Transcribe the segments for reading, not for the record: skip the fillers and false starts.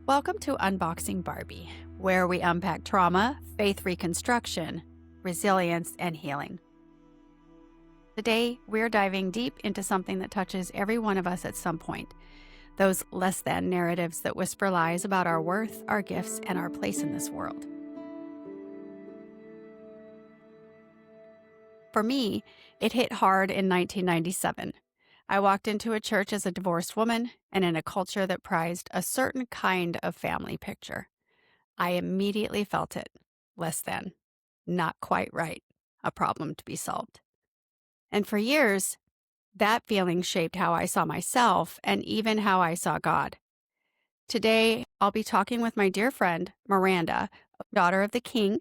Welcome to Unboxing Barbie, where we unpack trauma, faith reconstruction, resilience, and healing. Today, we're diving deep into something that touches every one of us at some point. Those less than narratives that whisper lies about our worth, our gifts, and our place in this world. For me, it hit hard in 1997. I walked into a church as a divorced woman and in a culture that prized a certain kind of family picture. I immediately felt it. Less than. Not quite right. A problem to be solved. And for years, that feeling shaped how I saw myself and even how I saw God. Today, I'll be talking with my dear friend, Miranda, daughter of the King,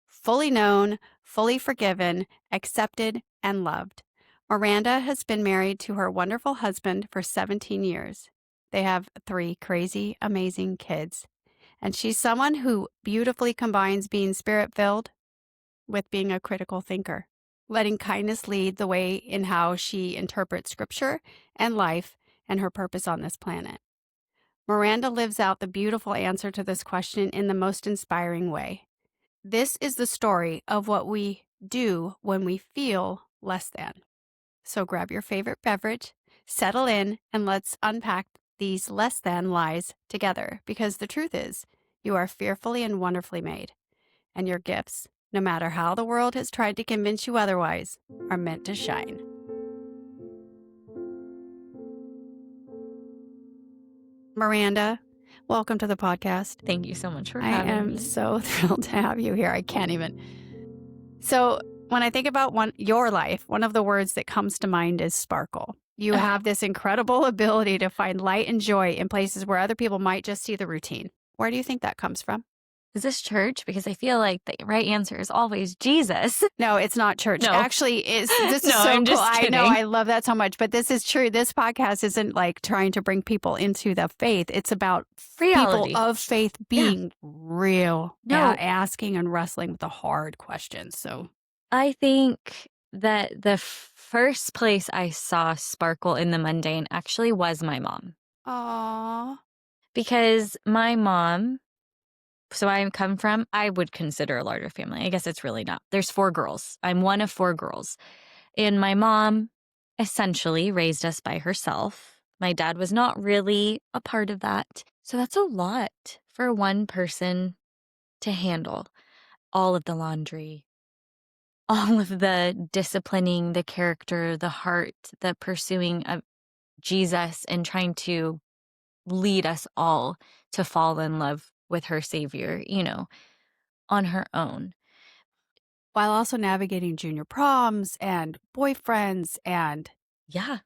fully known, fully forgiven, accepted, and loved. Miranda has been married to her wonderful husband for 17 years. They have 3 crazy, amazing kids. And she's someone who beautifully combines being spirit-filled with being a critical thinker, letting kindness lead the way in how she interprets scripture and life and her purpose on this planet. Miranda lives out the beautiful answer to this question in the most inspiring way. This is the story of what we do when we feel less than. So grab your favorite beverage, settle in, and let's unpack these less than lies together, because the truth is, you are fearfully and wonderfully made, and your gifts, no matter how the world has tried to convince you otherwise, are meant to shine. Miranda, welcome to the podcast. Thank you so much for I having am me. so thrilled to have you here. I can't even. So when I think about your life, one of the words that comes to mind is sparkle. You have this incredible ability to find light and joy in places where other people might just see the routine. Where do you think that comes from? Is this church? Because I feel like the right answer is always Jesus. No, it's not church. No. Actually, this is No, so I'm cool. just I know, kidding. I love that so much. But this is true. This podcast isn't like trying to bring people into the faith. It's about Reality. people of faith being real, No. asking and wrestling with the hard questions. So I think that the first place I saw sparkle in the mundane actually was my mom. Aww. Because my mom, so I would consider a larger family. I guess it's really not. There's 4 girls. I'm one of 4 girls. And my mom essentially raised us by herself. My dad was not really a part of that. So that's a lot for one person to handle. All of the laundry, all of the disciplining, the character, the heart, the pursuing of Jesus, and trying to lead us all to fall in love with her Savior, on her own. While also navigating junior proms and boyfriends and... Yeah.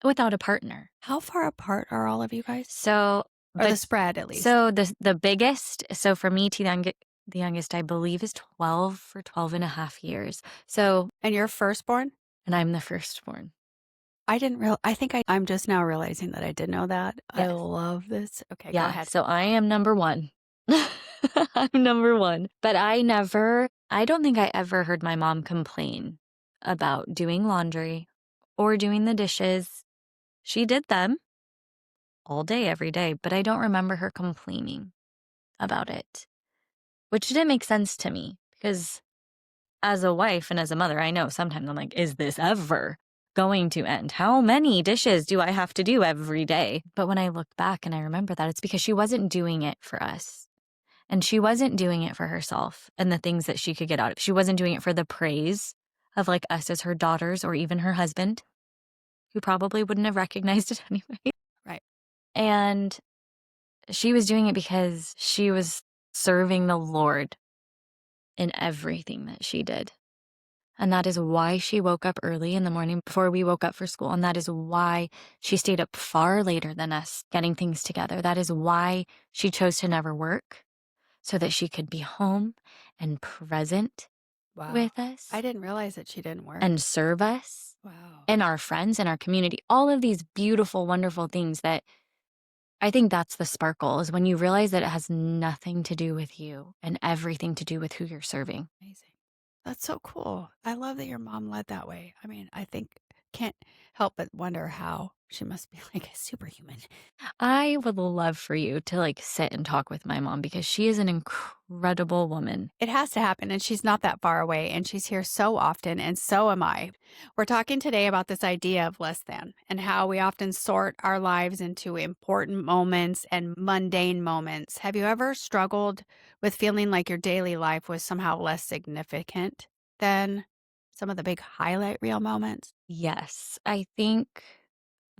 Without a partner. How far apart are all of you guys? So, or the spread, at least. So the biggest, so for me to the youngest, I believe, is 12 for 12 and a half years. So, and you're firstborn? And I'm the firstborn. I didn't I think I'm just now realizing that I did know that. Yes. I love this. Okay, go ahead. So I am number 1. I'm number 1. But I don't think I ever heard my mom complain about doing laundry or doing the dishes. She did them all day, every day, but I don't remember her complaining about it, which didn't make sense to me, because as a wife and as a mother, I know sometimes I'm like, is this ever going to end? How many dishes do I have to do every day? But when I look back and I remember that, it's because she wasn't doing it for us. And she wasn't doing it for herself and the things that she could get out of it. She wasn't doing it for the praise of like us as her daughters or even her husband, who probably wouldn't have recognized it anyway. Right. And she was doing it because she was serving the Lord in everything that she did. And that is why she woke up early in the morning before we woke up for school. And that is why she stayed up far later than us getting things together. That is why she chose to never work, so that she could be home and present with us. I didn't realize that she didn't work. And serve us. Wow. And our friends and our community. All of these beautiful, wonderful things that I think that's the sparkle, is when you realize that it has nothing to do with you and everything to do with who you're serving. Amazing. That's so cool. I love that your mom led that way. I mean, I think Can't help but wonder how she must be like a superhuman. I would love for you to, like, sit and talk with my mom because she is an incredible woman. It has to happen, and she's not that far away, and she's here so often, and so am I. We're talking today about this idea of less than and how we often sort our lives into important moments and mundane moments. Have you ever struggled with feeling like your daily life was somehow less significant than some of the big highlight reel moments? Yes, I think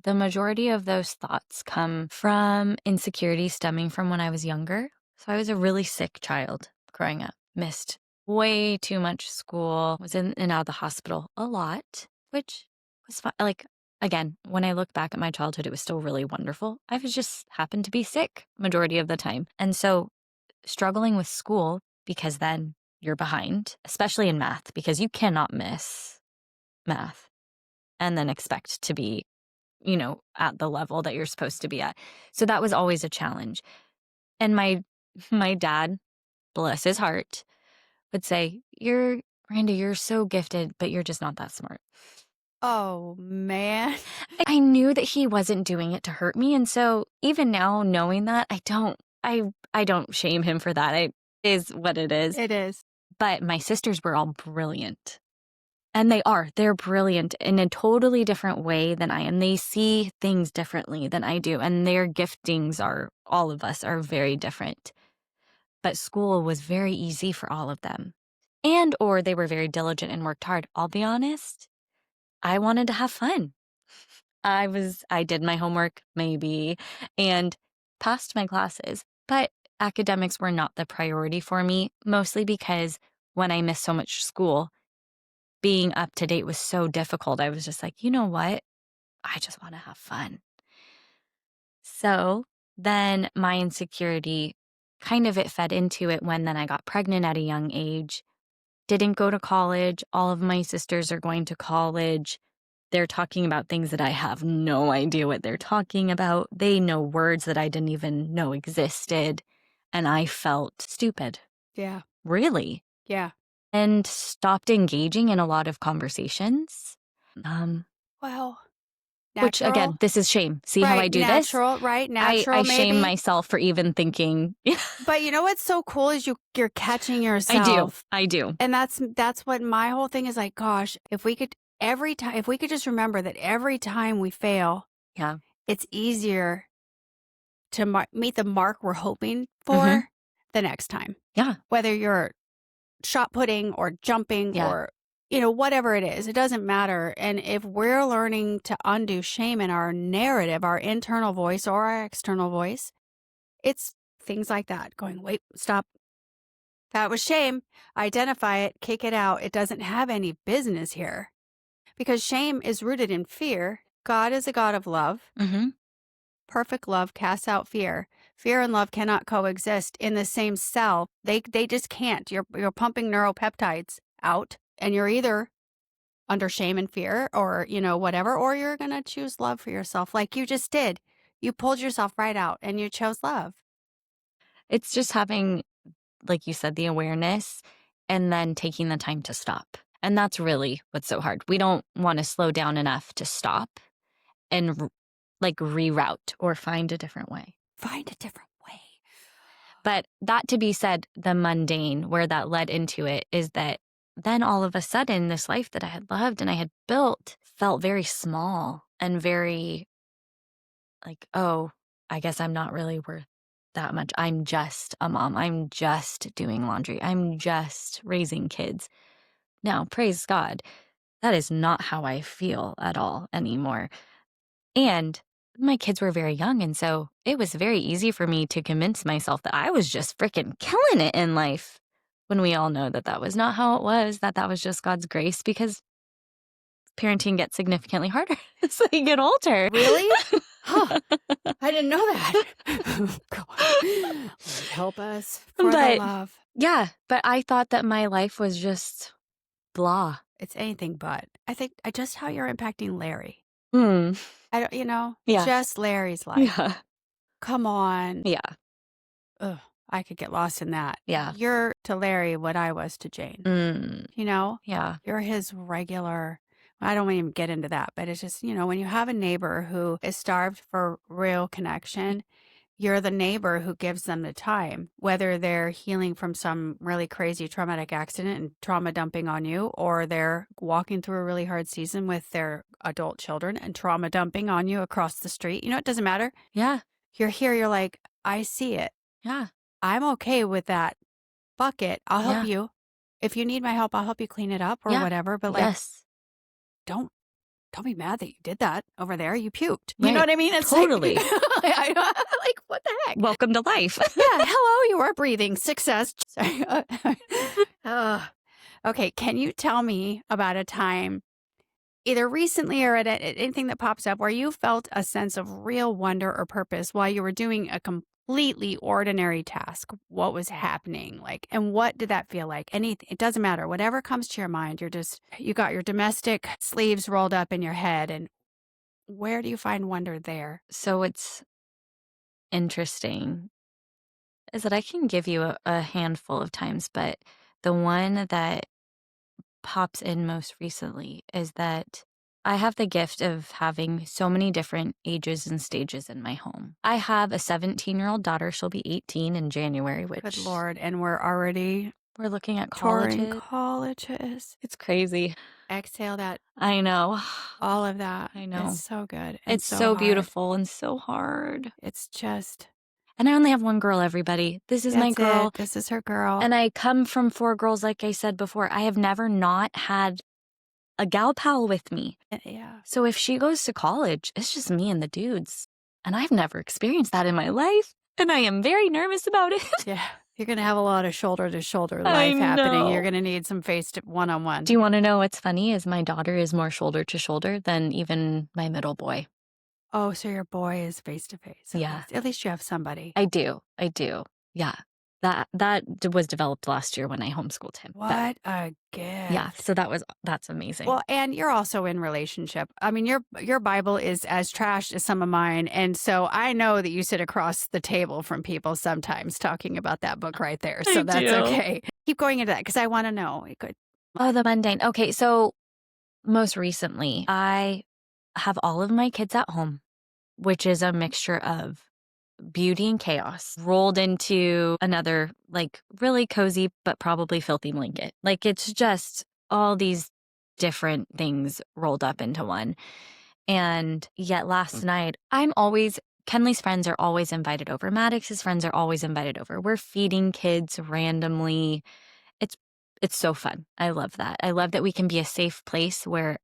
the majority of those thoughts come from insecurity stemming from when I was younger. So I was a really sick child growing up, missed way too much school, was in and out of the hospital a lot, which was fine. Like, again, when I look back at my childhood, it was still really wonderful. I was just happened to be sick majority of the time. And so struggling with school because then you're behind, especially in math, because you cannot miss math and then expect to be, at the level that you're supposed to be at. So that was always a challenge. And my dad, bless his heart, would say, Miranda, you're so gifted, but you're just not that smart." Oh, man. I knew that he wasn't doing it to hurt me, and so even now knowing that, I don't shame him for that. It is what it is. It is. But my sisters were all brilliant. And they're brilliant in a totally different way than I am. They see things differently than I do, and their giftings all of us are very different. But school was very easy for all of them. Or they were very diligent and worked hard. I'll be honest, I wanted to have fun. I did my homework maybe and passed my classes, but academics were not the priority for me, mostly because when I missed so much school, being up to date was so difficult. I was just like, you know what? I just want to have fun. So then my insecurity it fed into it when then I got pregnant at a young age, didn't go to college. All of my sisters are going to college. They're talking about things that I have no idea what they're talking about. They know words that I didn't even know existed. And I felt stupid, Yeah. really, Yeah. and stopped engaging in a lot of conversations. Well, Which again, natural. this is shame. See how I Right. do this? Natural. Right. I Natural, shame maybe. myself for even thinking. But you know what's so cool is you're catching I do. yourself. I do. And that's what my whole thing is like, gosh, if we could if we could just remember that every time we fail, Yeah. it's easier to meet the mark we're hoping Mhm. for the next time. Yeah. Whether you're shot putting or jumping Yeah. or whatever it is, it doesn't matter. And if we're learning to undo shame in our narrative, our internal voice or our external voice, it's things like that going, wait, stop. That was shame. Identify it, kick it out. It doesn't have any business here because shame is rooted in fear. God is a God of love. Mhm. Perfect love casts out fear. Fear and love cannot coexist in the same cell. They just can't. You're pumping neuropeptides out, and you're either under shame and fear or, whatever, or you're going to choose love for yourself like you just did. You pulled yourself right out and you chose love. It's just having, like you said, the awareness and then taking the time to stop. And that's really what's so hard. We don't want to slow down enough to stop and reroute or find a different way. Find a different way. But that to be said, the mundane, where that led into it, is that then all of a sudden, this life that I had loved and I had built felt very small and very like, oh, I guess I'm not really worth that much. I'm just a mom. I'm just doing laundry. I'm just raising kids. Now, praise God, that is not how I feel at all anymore. And my kids were very young. And so it was very easy for me to convince myself that I was just freaking killing it in life when we all know that that was not how it was, that was just God's grace because parenting gets significantly harder as they get older. Really? Huh. I didn't know that. God. Lord, help us for the But love. yeah, but I thought that my life was just blah. It's anything but. I think just how you're impacting Larry. Hmm. I don't, Yeah. just Larry's life. Yeah. Come on. Yeah. Ugh, I could get lost in that. Yeah. You're to Larry what I was to Jane. Mm. Yeah. You're his regular I don't even get into that, but it's just, when you have a neighbor who is starved for real connection, you're the neighbor who gives them the time, whether they're healing from some really crazy traumatic accident and trauma dumping on you, or they're walking through a really hard season with their adult children and trauma dumping on you across the street. It doesn't matter. Yeah. You're here, you're like, I see it. Yeah. I'm okay with that bucket. I'll help Yeah. you. If you need my help, I'll help you clean it up or Yeah. whatever. But Yes. don't don't be mad that you did that over there. You puked. You know Right. what I mean? It's Totally. like, like, what the heck? Welcome to life. Yeah. Hello, you are breathing. Success. Sorry. Okay. Can you tell me about a time, either recently or at anything that pops up, where you felt a sense of real wonder or purpose while you were doing a completely ordinary task? What was happening? And what did that feel like? Anything, it doesn't matter. Whatever comes to your mind, you got your domestic sleeves rolled up in your head. And where do you find wonder there? So what's interesting is that I can give you a handful of times, but the one that pops in most recently is that I have the gift of having so many different ages and stages in my home. I have a 17-year-old daughter. She'll be 18 in January, Good which Lord. And we're already we're looking at touring colleges. colleges. It's crazy. Exhale that. I know. All of that. I know. It's so good and It's so so hard. beautiful and so hard. It's just, And I only have one girl, everybody. This is my that's girl. it. This is her girl. And I come from 4 girls, like I said before. I have never not had a gal pal with me. Yeah. So if she goes to college, it's just me and the dudes. And I've never experienced that in my life. And I am very nervous about it. Yeah. You're going to have a lot of shoulder to shoulder I life happening. know. You're going to need some face to one-on-one. Do you want to know what's funny? Is my daughter is more shoulder to shoulder than even my middle boy. Oh, so your boy is face to face. Yeah. At least you have somebody. I do. Yeah. That was developed last year when I homeschooled him. What a gift. Yeah. So that's amazing. Well, and you're also in relationship. I mean, your Bible is as trashed as some of mine. And so I know that you sit across the table from people sometimes talking about that book right there. So that's do. okay. Keep going into that because I want to know. Oh, the mundane. Okay. So most recently, I have all of my kids at home, which is a mixture of beauty and chaos rolled into another really cozy but probably filthy blanket. It's just all these different things rolled up into one. And yet last night, Kenley's friends are always invited over. Maddox's friends are always invited over. We're feeding kids randomly. It's so fun. I love that. I love that we can be a safe place where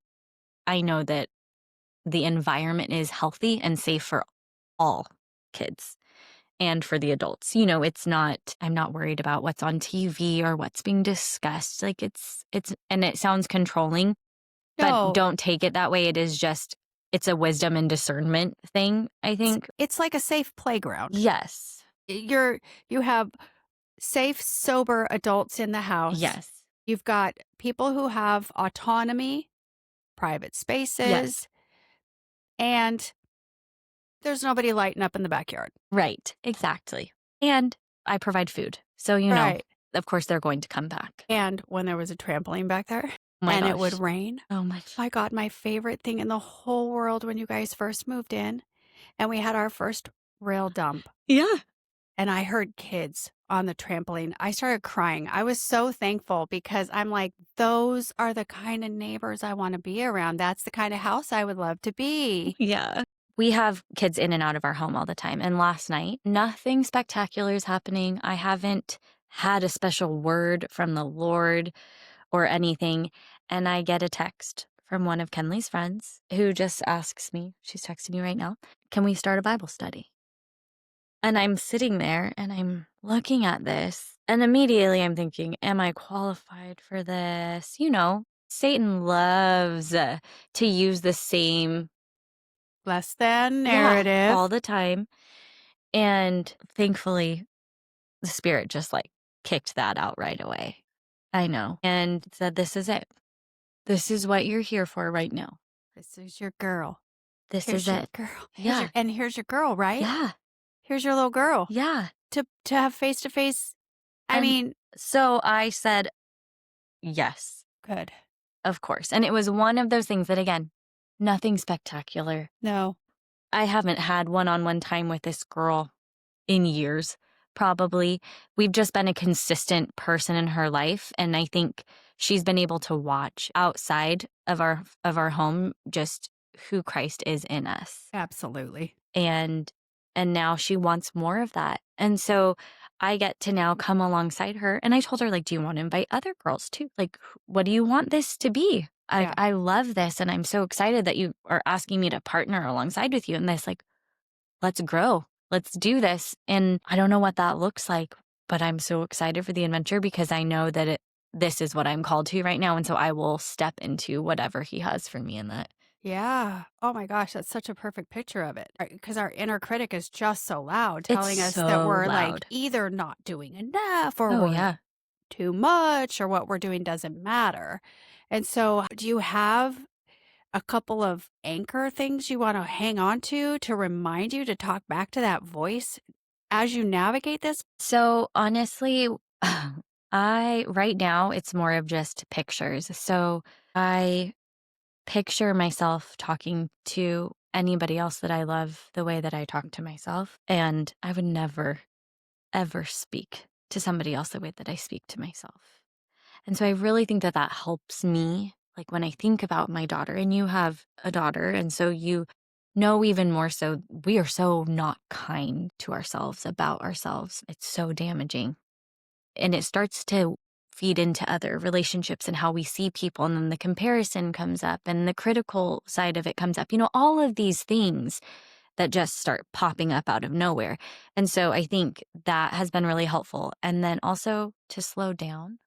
I know that the environment is healthy and safe for all kids and for the adults. I'm not worried about what's on TV or what's being discussed. And it sounds controlling, but don't take it that way. It is just, it's a wisdom and discernment thing, I think. It's like a safe playground. Yes. You have safe, sober adults in the house. Yes. You've got people who have autonomy, private spaces. Yes. And there's nobody lighting up in the backyard. Right. Exactly. And I provide food. So, of course they're going to come back. And when there was a trampoline back there it would rain. Oh my. My God, my favorite thing in the whole world when you guys first moved in and we had our first real dump. Yeah. And I heard kids on the trampoline. I started crying. I was so thankful because I'm like, those are the kind of neighbors I want to be around. That's the kind of house I would love to be. Yeah. We have kids in and out of our home all the time. And last night, nothing spectacular is happening. I haven't had a special word from the Lord or anything. And I get a text from one of Kenley's friends who just asks me, she's texting me right now, can we start a Bible study? And I'm sitting there and I'm looking at this. And immediately I'm thinking, am I qualified for this? Satan loves to use the same Less than narrative. all the time. And thankfully, the Spirit just kicked that out right away. I know. And said, this is it. This is what you're here for right now. This is your girl. This Here's is your it. girl. Yeah. And here's your girl, right? Yeah. Here's your little girl. Yeah. To have face to face. I mean, so I said, yes. Good. of course. And it was one of those things that, again, nothing spectacular. No. I haven't had one-on-one time with this girl in years, probably. We've just been a consistent person in her life, and I think she's been able to watch outside of our home just who Christ is in us. Absolutely. And now she wants more of that. And so I get to now come alongside her, and I told her, like, do you want to invite other girls too? Like, what do you want this to be? Yeah. I love this, and I'm so excited that you are asking me to partner alongside with you in this. Like, let's grow. Let's do this. And I don't know what that looks like, but I'm so excited for the adventure because I know that this is what I'm called to right now. And so I will step into whatever he has for me in that. Yeah. Oh my gosh, that's such a perfect picture of it. Because our inner critic is just so loud, It's telling us that so we're like loud. either not doing enough or Oh, we're yeah. too much or what we're doing doesn't matter. And so, do you have a couple of anchor things you want to hang on to remind you to talk back to that voice as you navigate this? So honestly, right now, it's more of just pictures. So I picture myself talking to anybody else that I love the way that I talk to myself. And I would never, ever speak to somebody else the way that I speak to myself. And so I really think that that helps me. Like when I think about my daughter, and you have a daughter, and so you know even more so, we are so not kind to ourselves about ourselves. It's so damaging. And it starts to feed into other relationships and how we see people. And then the comparison comes up and the critical side of it comes up. All of these things that just start popping up out of nowhere. And so I think that has been really helpful. And then also to slow down.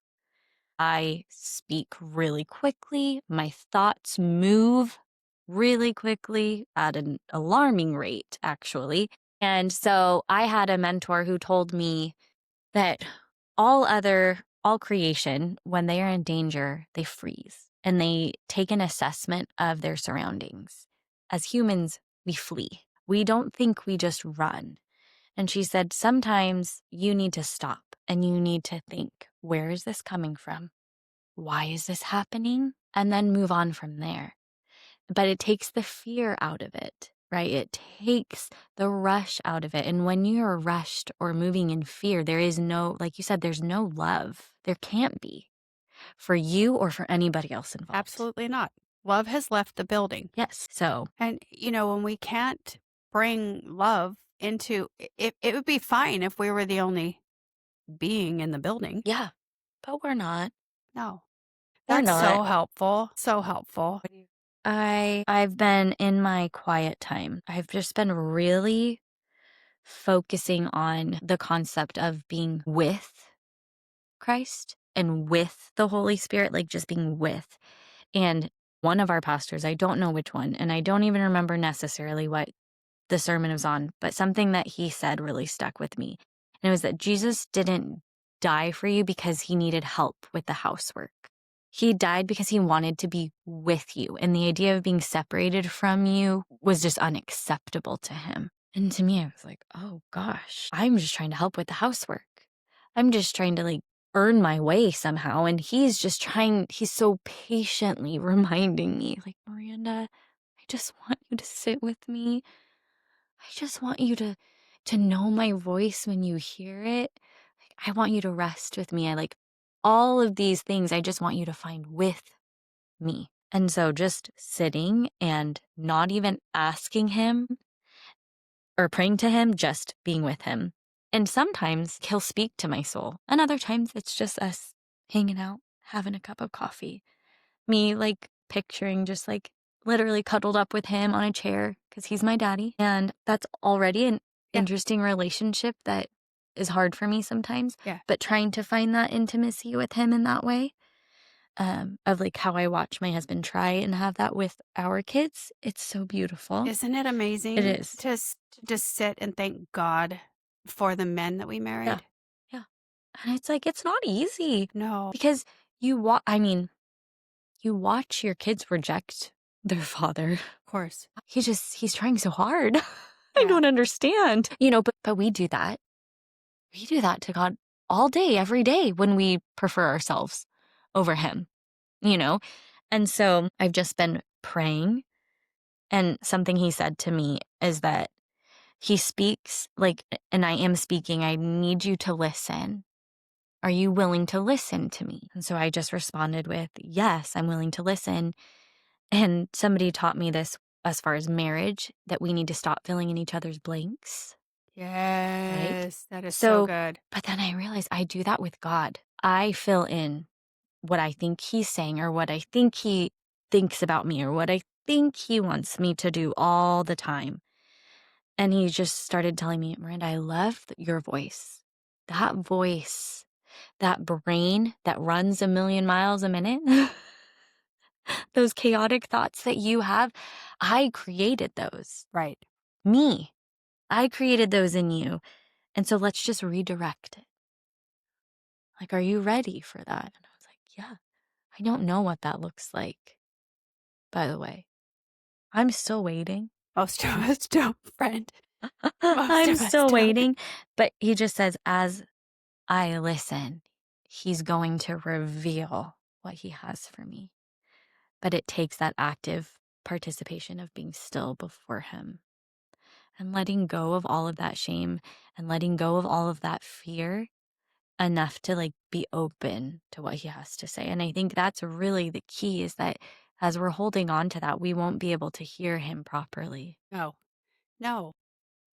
I speak really quickly. My thoughts move really quickly at an alarming rate, actually. And so I had a mentor who told me that all creation, when they are in danger, they freeze and they take an assessment of their surroundings. As humans, we flee. We don't think, we just run. And she said, sometimes you need to stop and you need to think, where is this coming from? Why is this happening? And then move on from there. But it takes the fear out of it, right? It takes the rush out of it. And when you're rushed or moving in fear, there is no, like you said, there's no love. There can't be for you or for anybody else involved. Absolutely not. Love has left the building. Yes. So, And, when we can't bring love into it would be fine if we were the only being in the building. yeah, but we're not. No. We're That's not. so helpful. So helpful. I've been in my quiet time. I've just been really focusing on the concept of being with Christ and with the Holy Spirit, like just being with. And one of our pastors, I don't know which one, and I don't even remember necessarily what the sermon was on, but something that he said really stuck with me. And it was that Jesus didn't die for you because he needed help with the housework. He died because he wanted to be with you. And the idea of being separated from you was just unacceptable to him. And to me, I was like, oh gosh, I'm just trying to help with the housework. I'm just trying to earn my way somehow. And he's so patiently reminding me, like, Miranda, I just want you to sit with me. I just want you to know my voice when you hear it. I want you to rest with me. I like all of these things. I just want you to find with me. And so just sitting and not even asking him or praying to him, just being with him. And sometimes he'll speak to my soul. And other times it's just us hanging out, having a cup of coffee. Me picturing just literally cuddled up with him on a chair because he's my daddy. And that's already an Yeah. interesting relationship that is hard for me sometimes. Yeah. But trying to find that intimacy with him in that way, of how I watch my husband try and have that with our kids. It's so beautiful. Isn't it amazing It is. to just sit and thank God for the men that we Yeah. married? Yeah. And it's not easy No. because you watch your kids reject their father. Of course. He's trying so hard. I Yeah. don't understand. But we do that. We do that to God all day, every day when we prefer ourselves over him, you know? And so I've just been praying. And something he said to me is that he speaks like, and I am speaking, I need you to listen. Are you willing to listen to me? And so I just responded with, yes, I'm willing to listen. And somebody taught me this as far as marriage, that we need to stop filling in each other's blanks, right? Yes, that is so So, good. but then I realized I do that with God. I fill in what I think he's saying, or what I think he thinks about me, or what I think he wants me to do all the time. And he just started telling me, Miranda, I love your voice. That voice, that brain that runs a million miles a minute, those chaotic thoughts that you have, I created those. Right. Me. I created those in you. And so let's just redirect it. Like, are you ready for that? And I was like, yeah. I don't know what that looks like, by the way. I'm still waiting. Most of us don't, friend. Most I'm of us still don't. waiting. But he just says, as I listen, he's going to reveal what he has for me. But it takes that active participation of being still before him and letting go of all of that shame and letting go of all of that fear enough to like be open to what he has to say. And I think that's really the key, is that as we're holding on to that, we won't be able to hear him properly. No, no.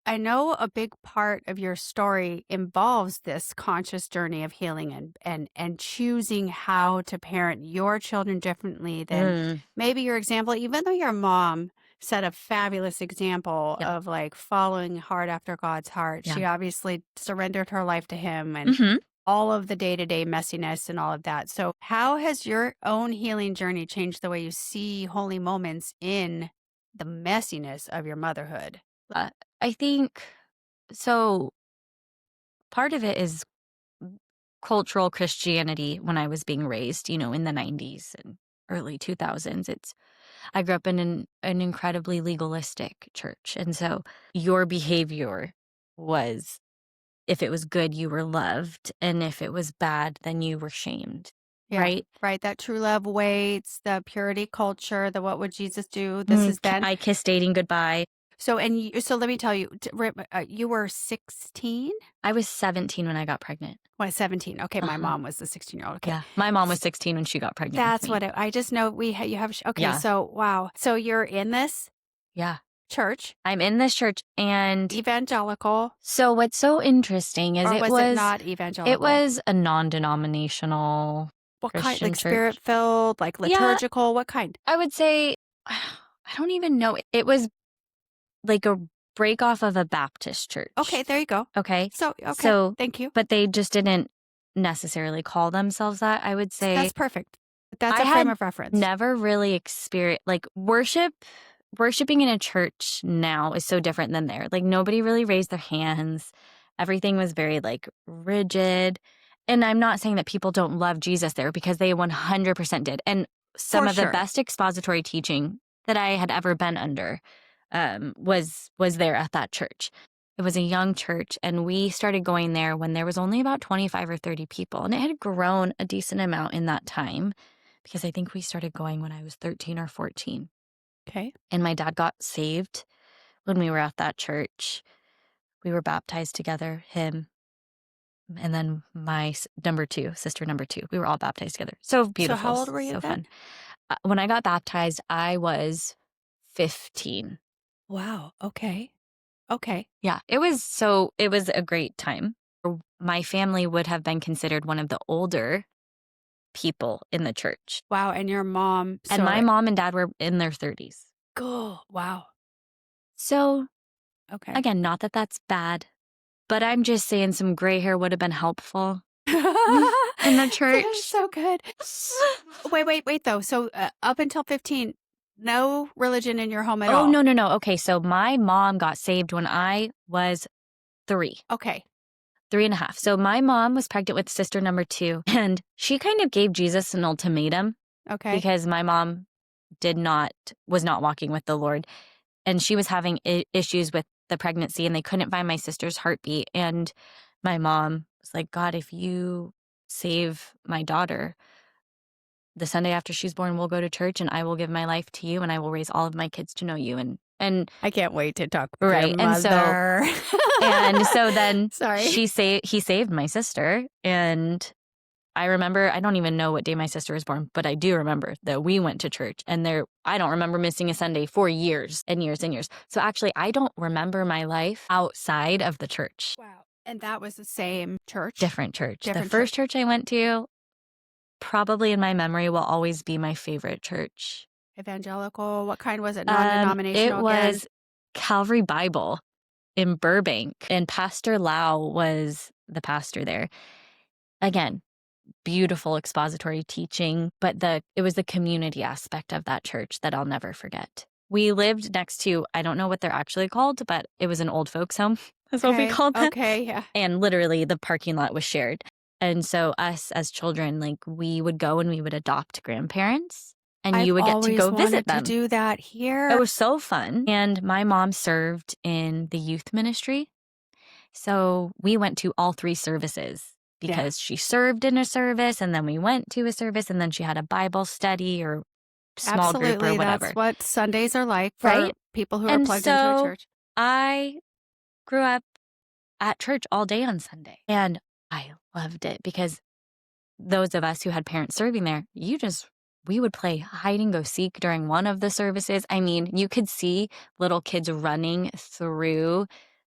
I know a big part of your story involves this conscious journey of healing and choosing how to parent your children differently than Mm, maybe your example, even though your mom set a fabulous example yeah. of like following hard after God's heart. Yeah. She obviously surrendered her life to him and Hmm. all of the day-to-day messiness and all of that. So how has your own healing journey changed the way you see holy moments in the messiness of your motherhood? Uh, I think so. Part of it is cultural Christianity when I was being raised, in the 90s and early 2000s. I grew up in an incredibly legalistic church. And so your behavior was, if it was good, you were loved. And if it was bad, then you were shamed. Yeah, Right? right. That true love waits, the purity culture, the what would Jesus do? This is then. I kissed dating goodbye. So, so let me tell you, you were 16? I was 17 when I got pregnant. Well, 17. Okay, my Uh-huh. mom was the 16-year-old. Okay. Yeah. My mom was S- 16 when she got pregnant with That's me. what I just know you have, okay, Yeah. so wow. So you're in this Yeah. church, I'm in this church. And evangelical, so what's so interesting is or it was it was not it evangelical? was a non-denominational What kind? Christian Like church. spirit filled, like Yeah, liturgical? What kind? I would say, I don't even know. It was like a break off of a Baptist church. Okay, there you go. Okay. So, okay, So, thank you. but they just didn't necessarily call themselves that. I would say That's perfect. That's I a frame had of reference. never really experienced like worshiping in a church now is so different than there. Like nobody really raised their hands. Everything was very like rigid. And I'm not saying that people don't love Jesus there, because they 100% did. And some For of the sure. best expository teaching that I had ever been under was there at that church. It was a young church, and we started going there when there was only about 25 or 30 people. And it had grown a decent amount in that time, because I think we started going when I was 13 or 14. Okay. And my dad got saved when we were at that church. We were baptized together, him, and then my sister number two. We were all baptized together. So So how beautiful, old were you so then? fun. When I got baptized, I was 15. Wow. Okay. Okay. Yeah, it was a great time. My family would have been considered one of the older people in the church. Wow. And your mom, And so my mom and dad were in their 30s. cool. Wow. So, Okay. again, not that that's bad, but I'm just saying some gray hair would have been helpful in the That is church. so good. Wait, though. So up until 15, no religion in your home at Oh, all. no, no, no. Okay, so my mom got saved when I was 3, Okay. 3.5. So my mom was pregnant with sister number 2, and she kind of gave Jesus an ultimatum, Okay. because my mom was not walking with the Lord, and she was having issues with the pregnancy, and they couldn't find my sister's heartbeat. And my mom was like, God, if you save my daughter, the Sunday after she's born, we'll go to church and I will give my life to you and I will raise all of my kids to know you. And I can't wait to talk with your right. mother. And so then Sorry. he saved my sister. And I remember, I don't even know what day my sister was born, but I do remember that we went to church and I don't remember missing a Sunday for years and years and years. So actually, I don't remember my life outside of the church. Wow. And that was the same church? Different church. Different the first church I went to, probably in my memory, will always be my favorite church. Evangelical? What kind was it? Non-denominational? It was Calvary Bible in Burbank, and Pastor Lau was the pastor there. Again, beautiful expository teaching, but it was the community aspect of that church that I'll never forget. We lived next to, I don't know what they're actually called, but it was an old folks home, is what we called them. Okay, yeah. And literally the parking lot was shared. And so us as children, like, we would go and we would adopt grandparents and you would get to go visit them. To do that here. It was so fun. And my mom served in the youth ministry. So we went to all 3 services because she served in a service and then we went to a service and then she had a Bible study or small group or whatever. That's what Sundays are like for people who are plugged into a church. I grew up at church all day on Sunday and I loved it because those of us who had parents serving there, we would play hide and go seek during one of the services. I mean, you could see little kids running through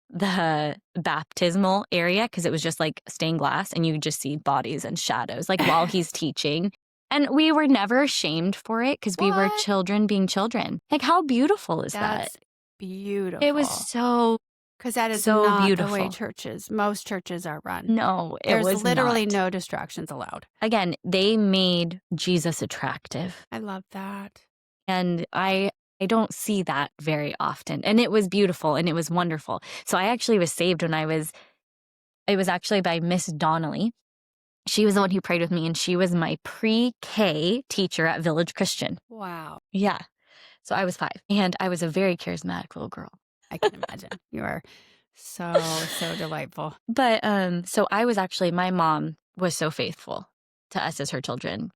the baptismal area because it was just like stained glass and you could just see bodies and shadows like while he's teaching. And we were never ashamed for it because we were children being children. Like, how beautiful is that? That's beautiful. It was so because that is so not beautiful. The way most churches are run. No, There's literally no distractions allowed. Again, they made Jesus attractive. I love that. And I don't see that very often. And it was beautiful and it was wonderful. So I actually was saved when it was actually by Miss Donnelly. She was the one who prayed with me and she was my pre-K teacher at Village Christian. Wow. Yeah. So I was 5 and I was a very charismatic little girl. I can imagine. You are so delightful. But so I was actually, my mom was so faithful to us as her children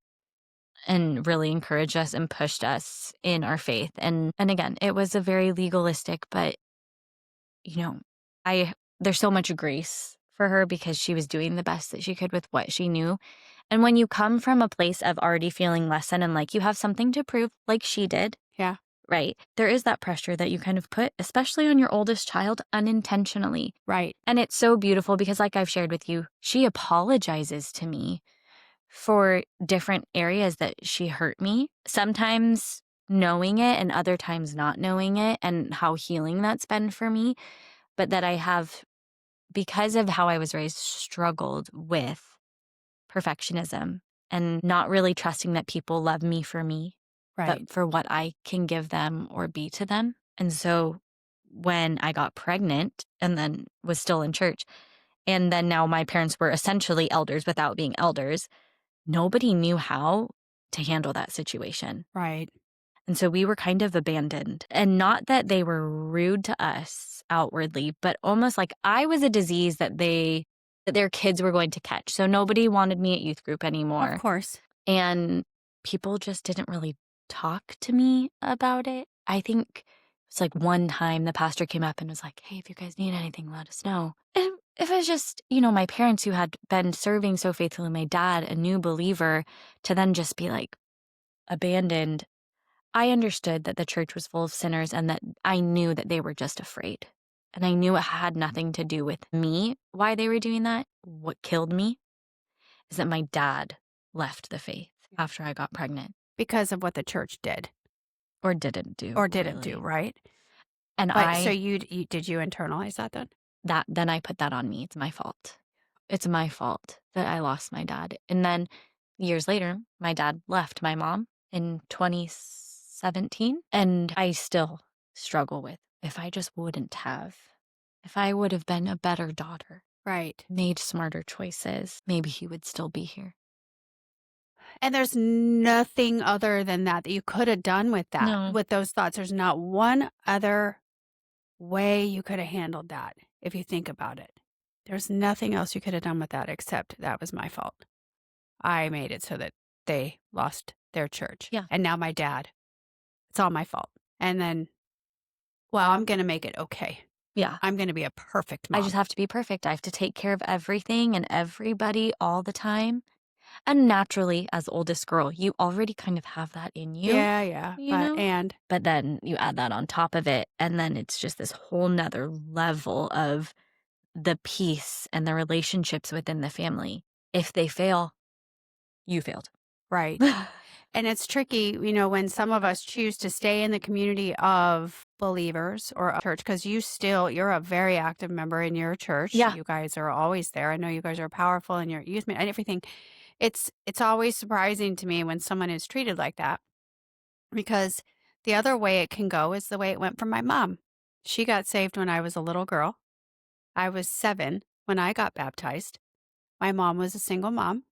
and really encouraged us and pushed us in our faith. And again, it was a very legalistic, but there's so much grace for her because she was doing the best that she could with what she knew. And when you come from a place of already feeling less than and like you have something to prove, like she did. Yeah. Right. There is that pressure that you kind of put, especially on your oldest child, unintentionally. Right. And it's so beautiful because, like I've shared with you, she apologizes to me for different areas that she hurt me, sometimes knowing it and other times not knowing it, and how healing that's been for me. But that I have, because of how I was raised, struggled with perfectionism and not really trusting that people love me for me. Right. But for what I can give them or be to them. And so when I got pregnant and then was still in church, and then now my parents were essentially elders without being elders, nobody knew how to handle that situation. Right. And so we were kind of abandoned. And not that they were rude to us outwardly, but almost like I was a disease that their kids were going to catch. So nobody wanted me at youth group anymore. Of course. And people just didn't really talk to me about it. I think it's like one time the pastor came up and was like, hey, if you guys need anything, let us know. And if it was just, my parents who had been serving so faithfully, my dad, a new believer, to then just be like abandoned, I understood that the church was full of sinners and that I knew that they were just afraid. And I knew it had nothing to do with me, why they were doing that. What killed me is that my dad left the faith after I got pregnant. Because of what the church did. Or didn't do. Right? And so you did you internalize that then? Then I put that on me. It's my fault. It's my fault that I lost my dad. And then years later, my dad left my mom in 2017. And I still struggle with if I would have been a better daughter. Right. Made smarter choices, maybe he would still be here. And there's nothing other than that you could have done with that, No. with those thoughts. There's not one other way you could have handled that if you think about it. There's nothing else you could have done with that except that was my fault. I made it so that they lost their church. Yeah. And now my dad. It's all my fault. And then, well, I'm gonna make it okay. Yeah. I'm gonna be a perfect I mom. just have to be perfect. I have to take care of everything and everybody all the time. And naturally, as oldest girl, you already kind of have that in you, Yeah, yeah. you know? And But then you add that on top of it, and then it's just this whole nother level of the peace and the relationships within the family. If they fail, you failed. right. And it's tricky, when some of us choose to stay in the community of believers or a church, because you're a very active member in your church. Yeah. You guys are always there. I know you guys are powerful in your youth and everything. It's always surprising to me when someone is treated like that, because the other way it can go is the way it went for my mom. She got saved when I was a little girl. I was 7 when I got baptized. My mom was a single mom,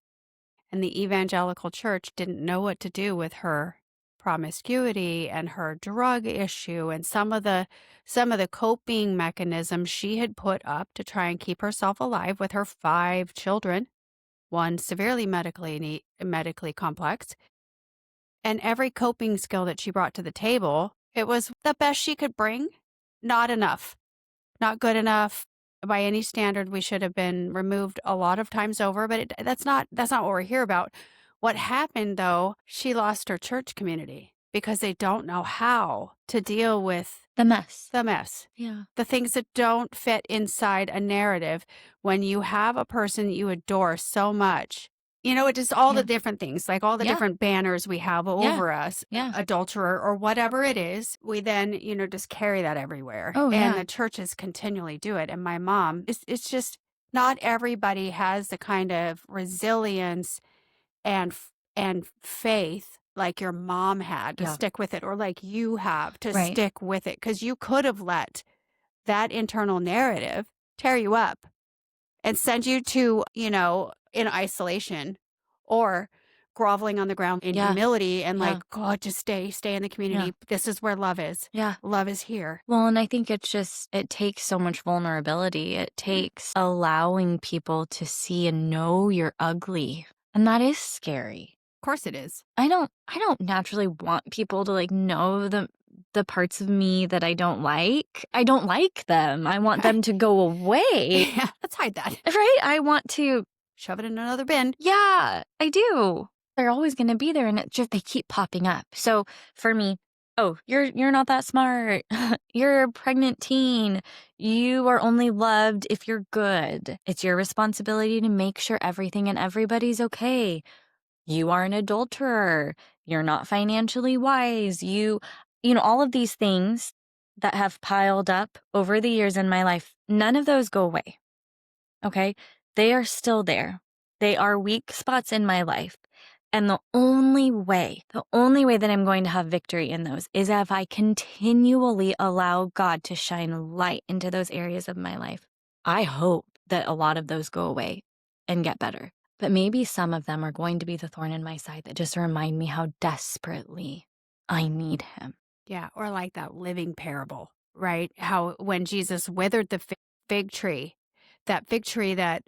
and the evangelical church didn't know what to do with her promiscuity and her drug issue and some of the coping mechanisms she had put up to try and keep herself alive with her 5 children, one severely medically complex. And every coping skill that she brought to the table, it was the best she could bring. Not enough. Not good enough. By any standard, we should have been removed a lot of times over, but that's not what we're here about. What happened, though, she lost her church community because they don't know how to deal with The mess. the mess, Yeah. the things that don't fit inside a narrative when you have a person you adore so much. It just all the Yeah. different things, like all the Yeah. different banners we have Yeah. over us, Yeah. adulterer or whatever it is, we then, just carry that everywhere. Oh, And yeah. the churches continually do it. And my mom, it's just not everybody has the kind of resilience and faith like your mom had to Yeah. stick with it, or like you have to Right. stick with it, because you could have let that internal narrative tear you up and send you to, in isolation, or groveling on the ground in Yeah. humility and Yeah. like, God, just stay in the Yeah. community. This is where love is. Yeah. Love is here. Well, and I think it takes so much vulnerability. It takes allowing people to see and know you're ugly. And that is scary. Of course it is. I don't naturally want people to like know the parts of me that I don't like. I don't like them. I want them to go away. Yeah, let's hide that. Right? I want to, Shove it in another bin. yeah, I do. They're always going to be there and it just they keep popping up. So for me, oh, you're not that smart. You're a pregnant teen. You are only loved if you're good. It's your responsibility to make sure everything and everybody's okay. You are an adulterer. You're not financially wise. All of these things that have piled up over the years in my life, none of those go away. Okay? They are still there. They are weak spots in my life. And the only way that I'm going to have victory in those is if I continually allow God to shine light into those areas of my life. I hope that a lot of those go away and get better. But maybe some of them are going to be the thorn in my side that just remind me how desperately I need him. Yeah, or like that living parable, right? How when Jesus withered the fig tree, that fig tree that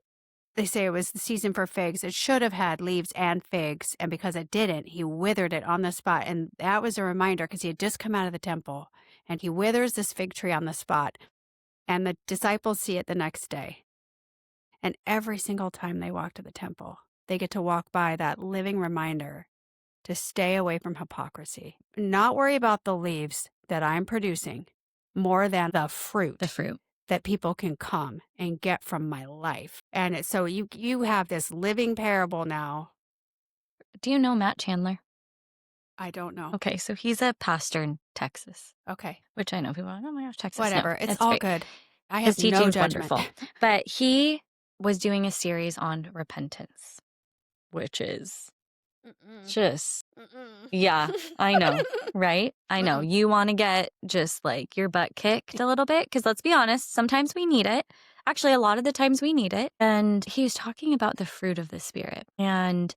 they say it was the season for figs, it should have had leaves and figs. And because it didn't, he withered it on the spot. And that was a reminder, because he had just come out of the temple and he withers this fig tree on the spot. And the disciples see it the next day. And every single time they walk to the temple, they get to walk by that living reminder to stay away from hypocrisy, not worry about the leaves that I'm producing more than the fruit The fruit. that people can come and get from my life. And so you have this living parable now. Do you know Matt Chandler? I don't know. Okay, so he's a pastor in Texas, Okay. which I know people are like, oh my gosh, Texas. No, Whatever. It's all great. good. I His have no teaching's judgment. wonderful. But he was doing a series on repentance, which is just, yeah, I know, right? I know. You want to get just like your butt kicked a little bit, because let's be honest, sometimes we need it. Actually, a lot of the times we need it. And he was talking about the fruit of the Spirit and,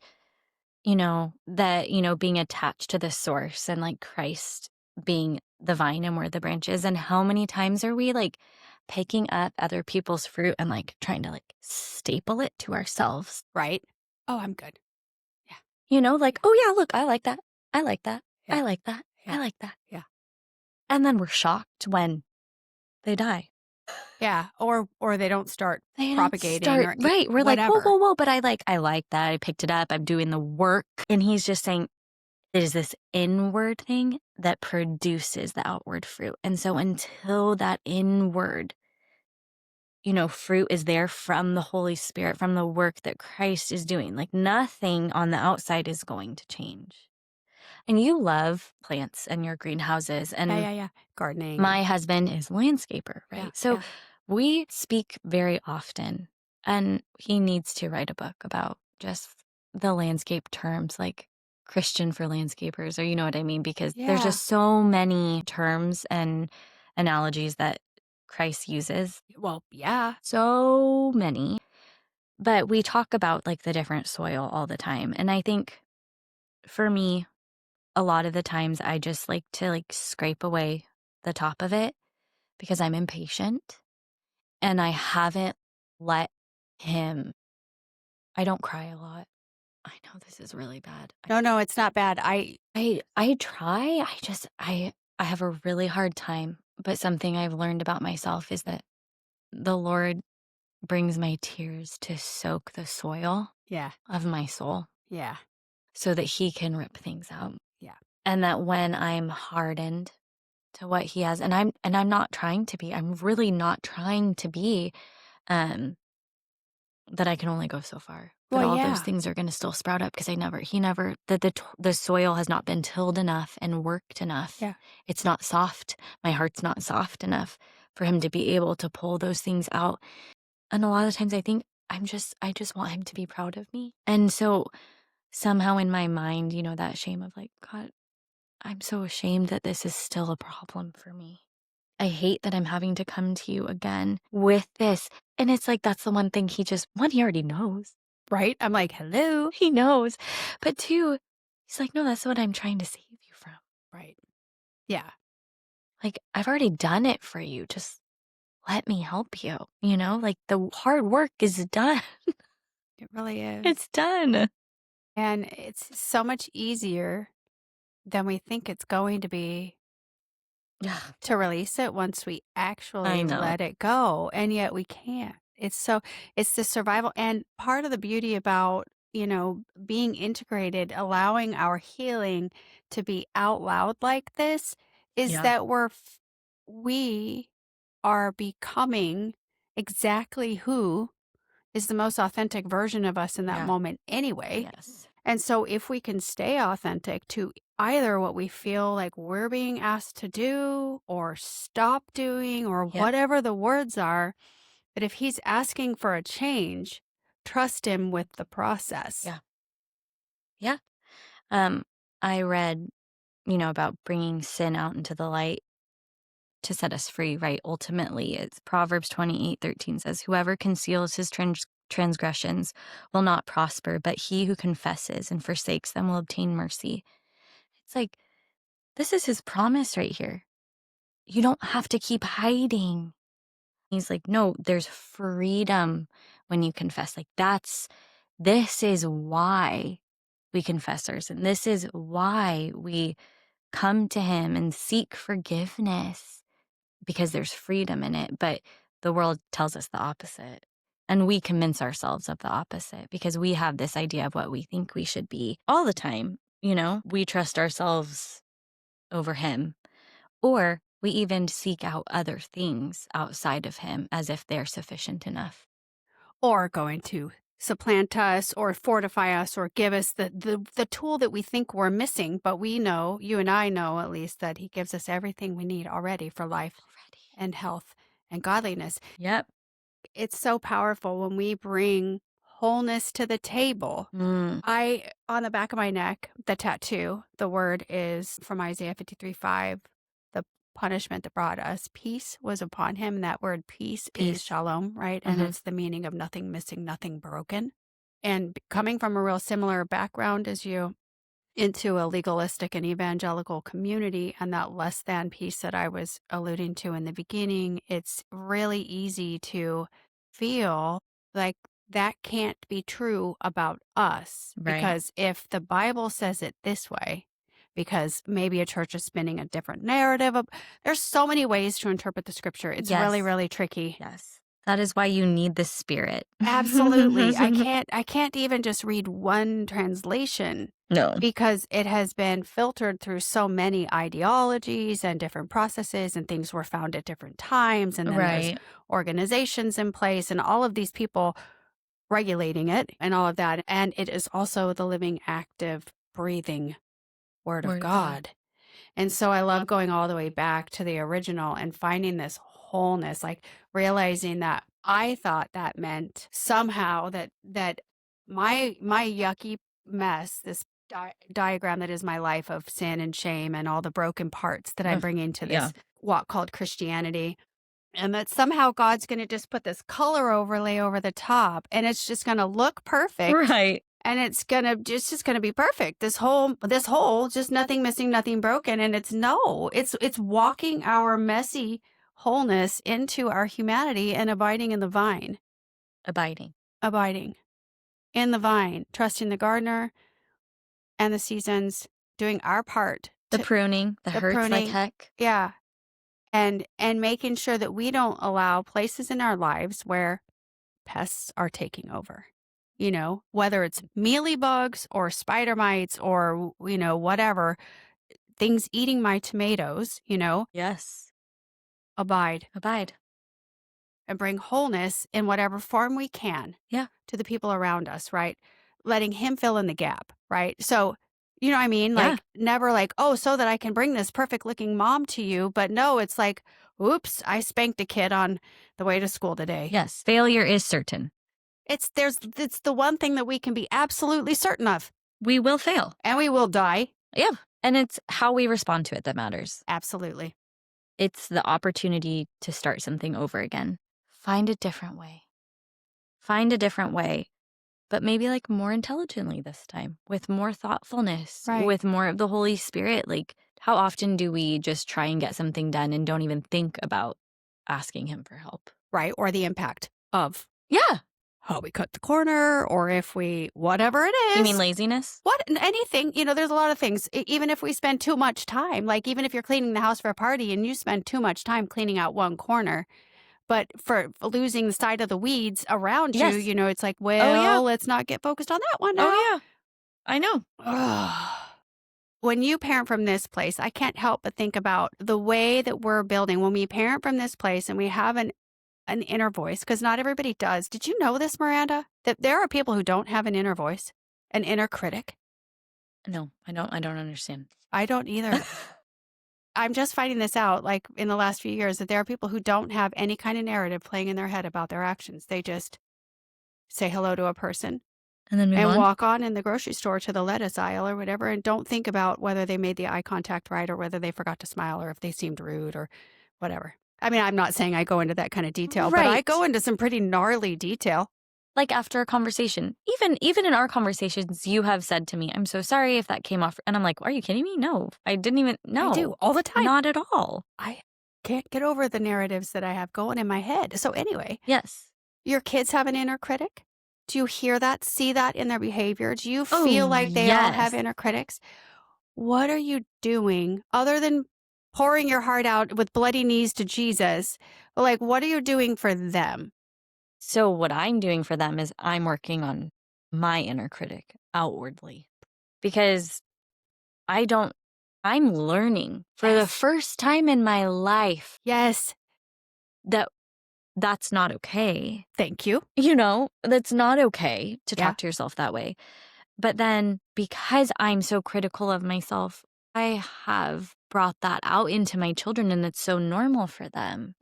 being attached to the source and like Christ being the vine and we're the branches. And how many times are we like picking up other people's fruit and like trying to like staple it to ourselves? Right? Oh, I'm good. Yeah. Like, oh yeah, look, I like that. I like that. I Yeah. like that. I Yeah. like that. Yeah. And then we're shocked when they die. Yeah. Or they don't start They don't propagating start or right. We're like, whoa, whatever. whoa, whoa. But I like that. I picked it up. I'm doing the work. And he's just saying it is this inward thing that produces the outward fruit. And so until that inward, fruit is there from the Holy Spirit, from the work that Christ is doing, like nothing on the outside is going to change. And you love plants and your greenhouses. Yeah. And Yeah. Yeah. Gardening and my husband is a landscaper, yeah. right? So Yeah. we speak very often, and he needs to write a book about just the landscape terms, like Christian for landscapers, or you know what I mean? Because there's Yeah. just so many terms and analogies that Christ uses, Well, yeah. so many. But we talk about like the different soil all the time. And I think for me, a lot of the times I just like to like scrape away the top of it because I'm impatient and I haven't let him. I don't cry a lot. I know this is really bad. No, no, it's not bad. I try. I have a really hard time. But something I've learned about myself is that the Lord brings my tears to soak the soil Yeah. of my soul Yeah. so that he can rip things out. Yeah. And that when I'm hardened to what he has, and I'm not trying to be, I'm really not trying to be, um, that I can only go so far. But Well, all those yeah. things are gonna still sprout up because he never the soil has not been tilled enough and worked enough. Yeah. It's not soft. My heart's not soft enough for him to be able to pull those things out. And a lot of times I think I just want him to be proud of me. And so somehow in my mind, that shame of like, God, I'm so ashamed that this is still a problem for me. I hate that I'm having to come to you again with this. And it's like, that's the one thing he already knows. Right? I'm like, hello. He knows. But two, he's like, no, that's what I'm trying to save you from. Right. Yeah. Like, I've already done it for you. Just let me help you. Like the hard work is done. It really is. It's done. And it's so much easier than we think it's going to be Yeah, to release it once we I actually know. let it go. And yet we can't. It's the survival. And part of the beauty about, being integrated, allowing our healing to be out loud like this is Yeah, that we are becoming exactly who is the most authentic version of us in that yeah, moment anyway. yes. And so if we can stay authentic to either what we feel like we're being asked to do or stop doing or Yep. whatever the words are, but if he's asking for a change, trust him with the process. Yeah, yeah. Um, I read, about bringing sin out into the light to set us free, right? Ultimately, it's Proverbs 28:13 says, whoever conceals his transgressions will not prosper, but he who confesses and forsakes them will obtain mercy. It's like, this is his promise right here. You don't have to keep hiding. He's like, no, there's freedom when you confess. Like, this is why we confess our sin. This is why we come to him and seek forgiveness because there's freedom in it. But the world tells us the opposite. And we convince ourselves of the opposite because we have this idea of what we think we should be all the time. We trust ourselves over him, or we even seek out other things outside of him as if they're sufficient enough. Or going to supplant us or fortify us or give us the tool that we think we're missing. But we know, you and I know at least, that he gives us everything we need already for life Already. and health and godliness. Yep. It's so powerful when we bring wholeness to the table. Mm, On the back of my neck, the tattoo, the word is from Isaiah 53:5. The punishment that brought us peace was upon him. And that word peace is peace. shalom, right? And Hmm. it's the meaning of nothing missing, nothing broken. And coming from a real similar background as you, into a legalistic and evangelical community, and that less than piece that I was alluding to in the beginning, it's really easy to feel like that can't be true about us, Right. because if the Bible says it this way, because maybe a church is spinning a different narrative of, there's so many ways to interpret the scripture. It's really, Yes. really tricky. Yes. That is why you need the Spirit. Absolutely. I can't even just read one translation No. because it has been filtered through so many ideologies and different processes, and things were found at different times, and then there's Right. organizations in place and all of these people regulating it and all of that. And it is also the living, active, breathing Word of Word of God. God. And so I love going all the way back to the original and finding this wholeness, like realizing that I thought that meant somehow that my yucky mess, this diagram that is my life of sin and shame and all the broken parts that I Ugh, bring into yeah. this walk called Christianity, and that somehow God's going to just put this color overlay over the top, and it's just going to look perfect, Right. and it's just going to be perfect. This whole just nothing missing, nothing broken. And it's walking our messy wholeness into our humanity and abiding in the vine. Abiding. Abiding in the vine, trusting the gardener and the seasons, doing our part The to pruning that the hurts like pruning. heck. Yeah. And making sure that we don't allow places in our lives where pests are taking over. Whether it's mealy bugs or spider mites or, whatever, things eating my tomatoes, Yes. abide Abide. and bring wholeness in whatever form we can Yeah. to the people around us, right? Letting him fill in the gap, right? So, you know what I mean? Yeah. Like, never like, oh, so that I can bring this perfect looking mom to you. But no, it's like, oops, I spanked a kid on the way to school today. Yes. Failure is certain. It's the one thing that we can be absolutely certain of, We will fail. and we will die. Yeah. And it's how we respond to it that matters. Absolutely. It's the opportunity to start something over again. Find a different way. Find a different way, but maybe like more intelligently this time, with more thoughtfulness, Right. with more of the Holy Spirit. Like, how often do we just try and get something done and don't even think about asking Him for help? Right. Or the impact of Yeah. how we cut the corner, or if we, whatever it is. You mean laziness? Anything, there's a lot of things. Even if we spend too much time, like even if you're cleaning the house for a party and you spend too much time cleaning out one corner, but for losing the sight of the weeds around you, Yes. it's like, Oh, yeah. well, let's not get focused on that one now. Oh, yeah. I know. When you parent from this place, I can't help but think about the way that we're building. When we parent from this place and we have an inner voice, because not everybody does. Did you know this, Miranda? That there are people who don't have an inner voice, an inner critic? No, I don't understand. I don't either. I'm just finding this out, like in the last few years, that there are people who don't have any kind of narrative playing in their head about their actions. They just say hello to a person And then move and on? walk on in the grocery store to the lettuce aisle or whatever, and don't think about whether they made the eye contact right, or whether they forgot to smile, or if they seemed rude or whatever. I mean, I'm not saying I go into that kind of detail, but I Right. go into some pretty gnarly detail. Like after a conversation, even in our conversations, you have said to me, "I'm so sorry if that came off." And I'm like, "Are you kidding me? No, I didn't even know." I do all the time. Not at all. I can't get over the narratives that I have going in my head. So anyway, Yes. your kids have an inner critic? Do you hear that, see that in their behavior? Do you Oh, feel like they all have yes. inner critics? What are you doing other than pouring your heart out with bloody knees to Jesus? Like, what are you doing for them? So what I'm doing for them is I'm working on my inner critic outwardly, because I'm learning for the Yes. first time in my life Yes. that that's not okay. Thank you. That's not okay to Yeah. talk to yourself that way. But then because I'm so critical of myself, I have brought that out into my children, and it's so normal for them.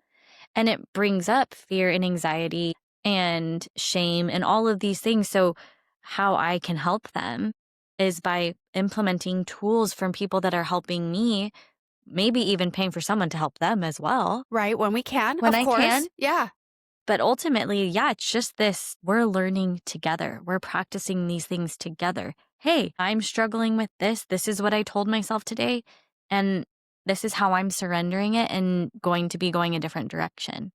And it brings up fear and anxiety and shame and all of these things. So how I can help them is by implementing tools from people that are helping me, maybe even paying for someone to help them as well. Right. When we can. When of I course. can. Yeah. But ultimately, yeah, it's just this, we're learning together. We're practicing these things together. Hey, I'm struggling with this. This is what I told myself today. And this is how I'm surrendering it and going to be going a different direction.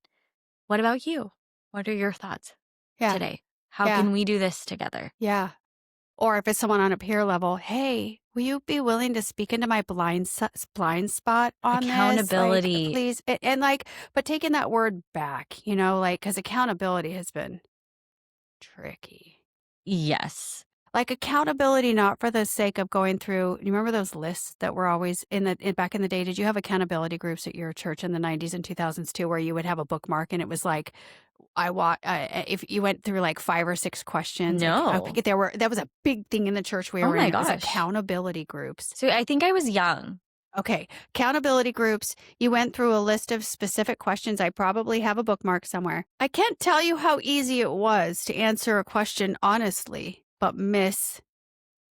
What about you? What are your thoughts Yeah. today? How Yeah. can we do this together? Yeah. Or if it's someone on a peer level, "Hey, will you be willing to speak into my blind spot on this? Like, Accountability. please." And, like, but taking that word back, like, because accountability has been tricky. Yes. Like, accountability not for the sake of going through you remember those lists that were always back in the day? Did you have accountability groups at your church in the '90s and 2000s too, where you would have a bookmark and it was like, if you went through like 5 or 6 questions, I No. think that was a big thing in the church we Oh were in. my It was gosh. accountability groups. So I think I was young. Okay, accountability groups, you went through a list of specific questions. I probably have a bookmark somewhere. I can't tell you how easy it was to answer a question honestly, but miss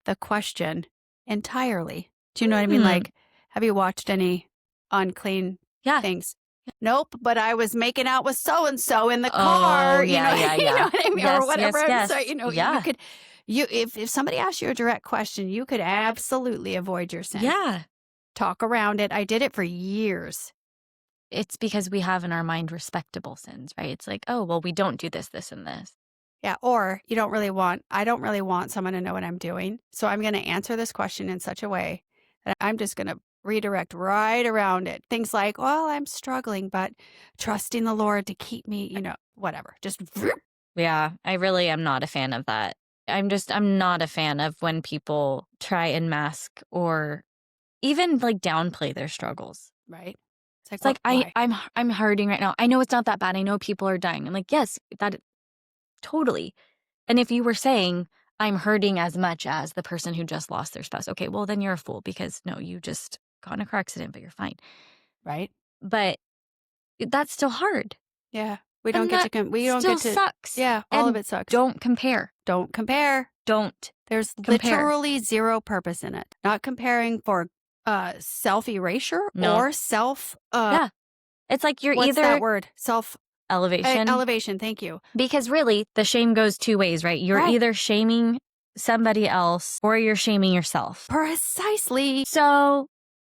the question entirely. Do you know what I mean? Hmm. Like, have you watched any unclean Yeah. things? Nope, but I was making out with so and so in the Oh, car, yeah, yeah, you know yeah. what I mean, or Yes, whatever. yes, I'm yes. sorry, you Yeah. could, if somebody asked you a direct question, you could absolutely avoid your sin. Yeah. Talk around it. I did it for years. It's because we have in our mind respectable sins, right? It's like, oh, well, we don't do this, this, and this. Yeah, or I don't really want someone to know what I'm doing. So I'm going to answer this question in such a way that I'm just going to redirect right around it. Things like, well, I'm struggling, but trusting the Lord to keep me, whatever. Just, Yeah, I really am not a fan of that. I'm not a fan of when people try and mask or even like downplay their struggles. right? It's like, It's like why? I'm hurting right now. I know it's not that bad. I know people are dying. I'm like, yes, that totally. And if you were saying I'm hurting as much as the person who just lost their spouse, okay, well then you're a fool because no, you just got in a car accident, but you're fine. Right? But that's still hard. Yeah. We don't And get that to, we don't still get to, sucks. yeah, all of And it sucks. don't compare. Don't compare. Don't There's compare. literally zero purpose in it. Not comparing for self erasure No. or self, Yeah. It's like you're what's that either word? Self elevation. elevation. Thank you. Because really, the shame goes two ways, right? You're Right. either shaming somebody else or you're shaming yourself. Precisely. So,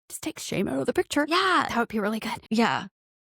Just take shame out of the picture. yeah. That would be really good. Yeah.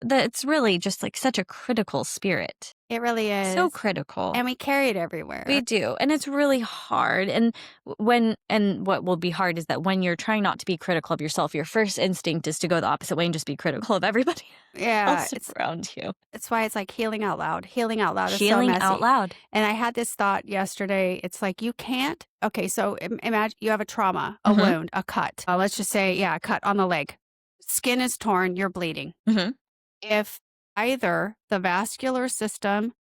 It's really just like such a critical spirit. It really is. So critical. And we carry it everywhere. We do. And it's really hard. And what will be hard is that when you're trying not to be critical of yourself, your first instinct is to go the opposite way and just be critical of everybody Yeah. else around you. It's why it's like healing out loud. Healing out loud is so Healing messy. out loud. And I had this thought yesterday. It's like you can't. Okay, so imagine you have a trauma, a Mhm. wound, a cut. Let's just say, yeah, a cut on the leg. Skin is torn, you're bleeding. Mhm. If either the vascular system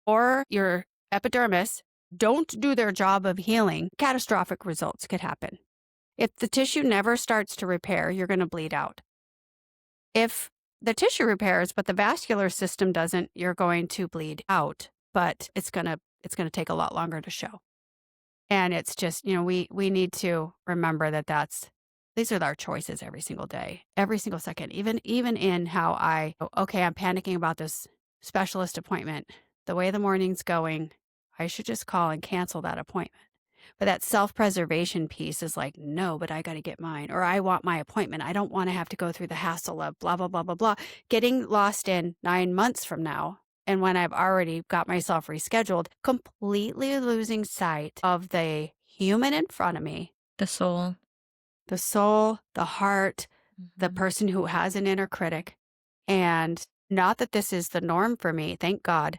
or your epidermis don't do their job of healing, catastrophic results could happen. If the tissue never starts to repair, you're going to bleed out. If the tissue repairs but the vascular system doesn't, you're going to bleed out, but it's going to take a lot longer to show. And it's just, we need to remember that these are our choices every single day, every single second, even in how okay, I'm panicking about this specialist appointment. The way the morning's going, I should just call and cancel that appointment. But that self-preservation piece is like, no, but I got to get mine, or I want my appointment. I don't want to have to go through the hassle of blah, blah, blah, blah, blah. Getting lost in 9 months from now. And when I've already got myself rescheduled, completely losing sight of the human in front of me, The soul. the heart, the Mhm. person who has an inner critic. And not that this is the norm for me, thank God,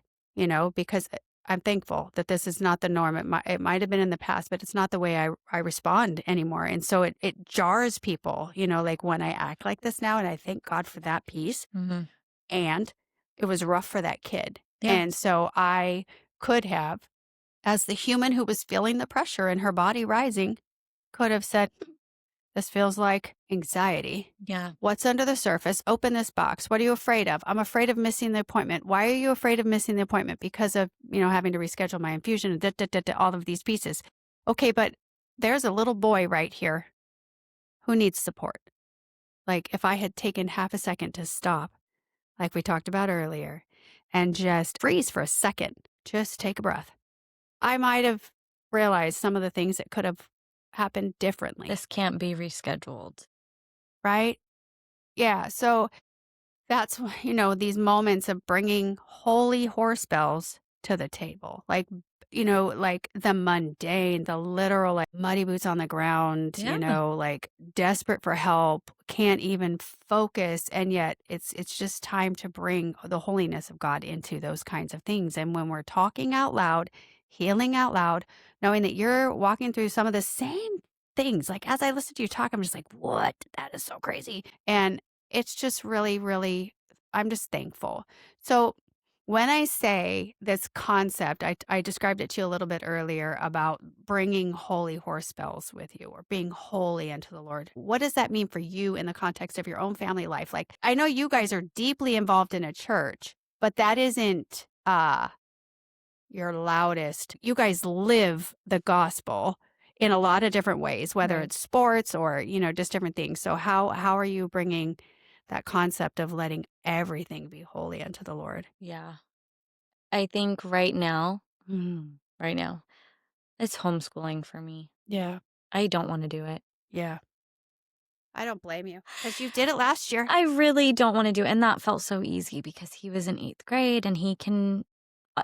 because I'm thankful that this is not the norm. It might have been in the past, but it's not the way I respond anymore. And so it jars people, like when I act like this now, and I thank God for that piece. Mhm. And it was rough for that kid. Yeah. And so I could have, as the human who was feeling the pressure in her body rising, could have said, this feels like anxiety. Yeah. What's under the surface? Open this box. What are you afraid of? I'm afraid of missing the appointment. Why are you afraid of missing the appointment? Because of, having to reschedule my infusion and all of these pieces. Okay, but there's a little boy right here who needs support. Like if I had taken half a second to stop, like we talked about earlier, and just freeze for a second, just take a breath, I might have realized some of the things that could have happened differently. This can't be rescheduled. Right? Yeah. So that's, these moments of bringing holy horse bells to the table, like like the mundane, the literal, like muddy boots on the ground, Yeah. like desperate for help, can't even focus. And yet it's just time to bring the holiness of God into those kinds of things. And when we're talking out loud, healing out loud, knowing that you're walking through some of the same things, like as I listen to you talk, I'm just like, what? That is so crazy. And it's just really, really, I'm just thankful. So when I say this concept, I described it to you a little bit earlier about bringing holy horse bells with you or being holy unto the Lord. What does that mean for you in the context of your own family life? Like, I know you guys are deeply involved in a church, but that isn't your loudest. You guys live the gospel in a lot of different ways, whether Right. it's sports or, just different things. So how are you bringing that concept of letting everything be holy unto the Lord? Yeah. I think right now, it's homeschooling for me. Yeah. I don't want to do it. Yeah. I don't blame you because you did it last year. I really don't want to do it. And that felt so easy because he was in 8th grade and he can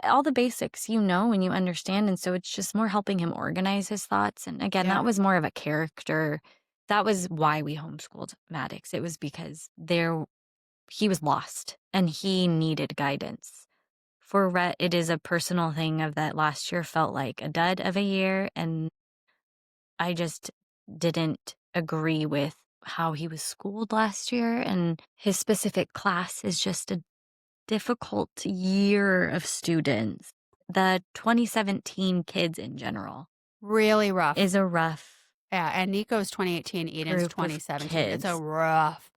all the basics, and you understand. And so it's just more helping him organize his thoughts. And again, Yeah. that was more of a character. That was why we homeschooled Maddox. It was because he was lost and he needed guidance. For Rhett, it is a personal thing of that last year felt like a dud of a year. And I just didn't agree with how he was schooled last year. And his specific class is just a difficult year of students. The 2017 kids in general Really rough. is a rough Yeah. And Nico's 2018, Eden's group of 2017. It's a kids. rough.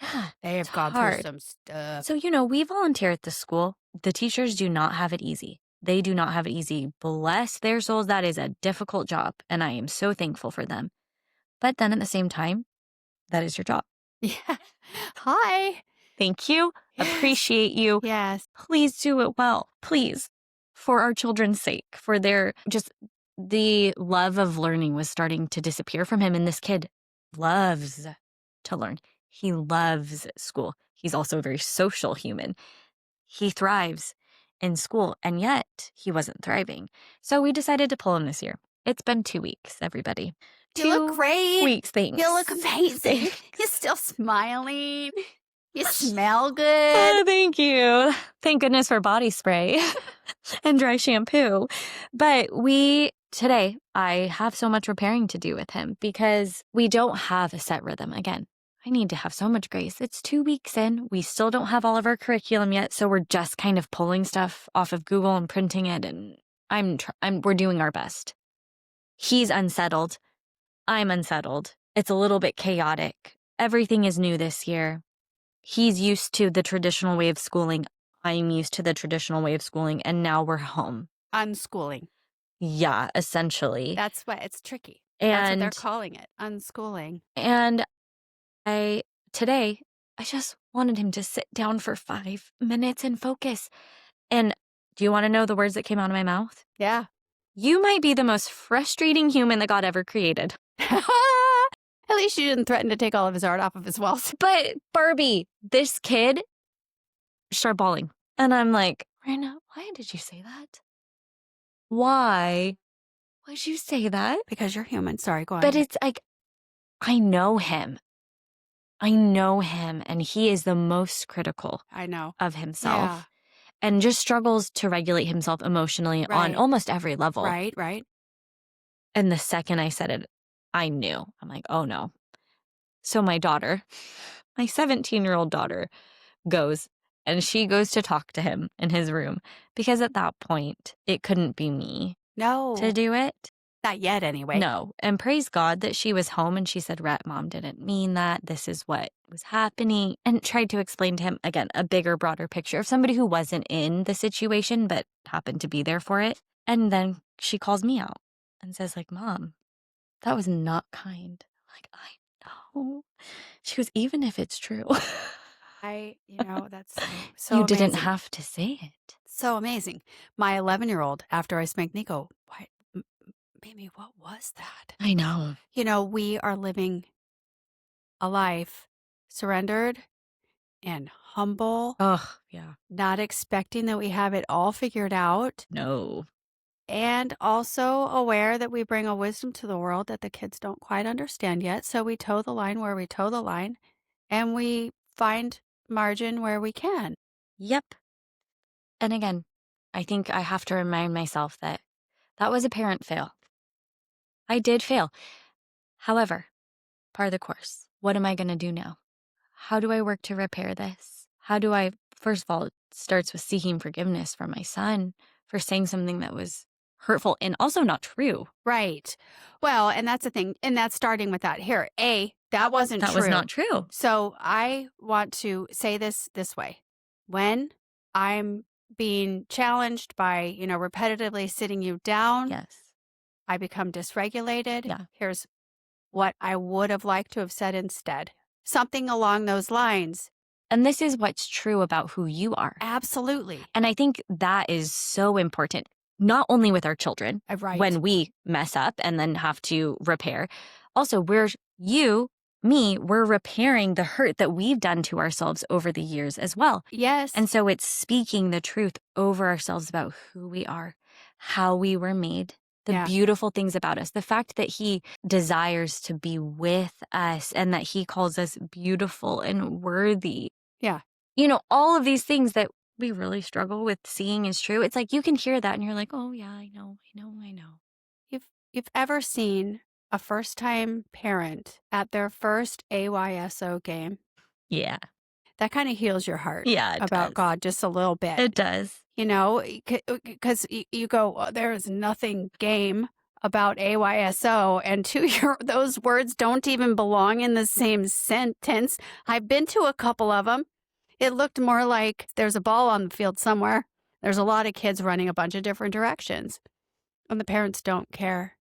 Yeah, They it's have gone through hard. some stuff. So, we volunteer at the school. The teachers do not have it easy. They do not have it easy. Bless their souls. That is a difficult job. And I am so thankful for them. But then at the same time, that is your job. Yeah. Hi. Thank you. Yes. Appreciate you. Yes. Please do it well. Please. For our children's sake, for their just the love of learning was starting to disappear from him. And this kid loves to learn. He loves school. He's also a very social human. He thrives in school, and yet he wasn't thriving. So we decided to pull him this year. It's been 2 weeks, everybody. You look 2 great. weeks, thanks. You look amazing. Thanks. You're still smiling. You smell good. Oh, thank you. Thank goodness for body spray and dry shampoo. But today, I have so much repairing to do with him because we don't have a set rhythm. Again, I need to have so much grace. It's 2 weeks in. We still don't have all of our curriculum yet. So we're just kind of pulling stuff off of Google and printing it. And we're doing our best. He's unsettled. I'm unsettled. It's a little bit chaotic. Everything is new this year. He's used to the traditional way of schooling. I'm used to the traditional way of schooling. And now we're home. Unschooling. Yeah, essentially. That's what it's tricky. That's what they're And calling it. Unschooling. and today I just wanted him to sit down for 5 minutes and focus. And do you want to know the words that came out of my mouth? Yeah. You might be the most frustrating human that God ever created. At least you didn't threaten to take all of his art off of his walls. But Barbie, this kid started bawling. And I'm like, Miranda, why did you say that? Why would you say that? Because you're human. Sorry, go on. But it's like, I know him. And he is the most critical I know. of himself Yeah. and just struggles to regulate himself emotionally on Right. almost every level. Right. And the second I said it, I knew. I'm like, oh no. So my daughter, my 17-year-old daughter, goes and she goes to talk to him in his room because at that point, it couldn't be me No. to do it. Not yet, anyway. No. And praise God that she was home and she said, Rhett, Mom didn't mean that. This is what was happening. And tried to explain to him, again, a bigger, broader picture of somebody who wasn't in the situation but happened to be there for it. And then she calls me out and says, like, Mom, that was not kind. Like, I know. She goes, even if it's true. That's so You amazing. didn't have to say it. So amazing. My 11-year-old, after I spanked Nico, Mimi, what was that? I know. We are living a life surrendered and humble, Oh, yeah. not expecting that we have it all figured out. No. and also aware that we bring a wisdom to the world that the kids don't quite understand yet. So we toe the line where we toe the line and we find margin where we can. Yep. And again, I think I have to remind myself that that was a parent fail. I did fail. However, part of the course, what am I going to do now? How do I work to repair this? How do I, first of all, it starts with seeking forgiveness from my son for saying something that was hurtful and also not true. Right. Well, and that's the thing. And that's starting with that here. That wasn't That true. was not true. So I want to say this way. When I'm being challenged by, repetitively sitting you down, Yes. I become dysregulated. Yeah. Here's what I would have liked to have said instead. Something along those lines. And this is what's true about who you are. Absolutely. And I think that is so important, not only with our children, Right. when we mess up and then have to repair. Also, we're repairing the hurt that we've done to ourselves over the years as well. Yes. And so it's speaking the truth over ourselves about who we are, how we were made, the beautiful things about us, the fact that he desires to be with us and that he calls us beautiful and worthy. Yeah. All of these things that we really struggle with seeing is true. It's like you can hear that and you're like, oh, yeah, I know. You've ever seen a first-time parent at their first AYSO game? Yeah. That kind of heals your heart about does. God just a little bit. It does. Because you go, "Oh, there is nothing game about AYSO, and those words don't even belong in the same sentence. I've been to a couple of them. It looked more like there's a ball on the field somewhere. There's a lot of kids running a bunch of different directions, and the parents don't care.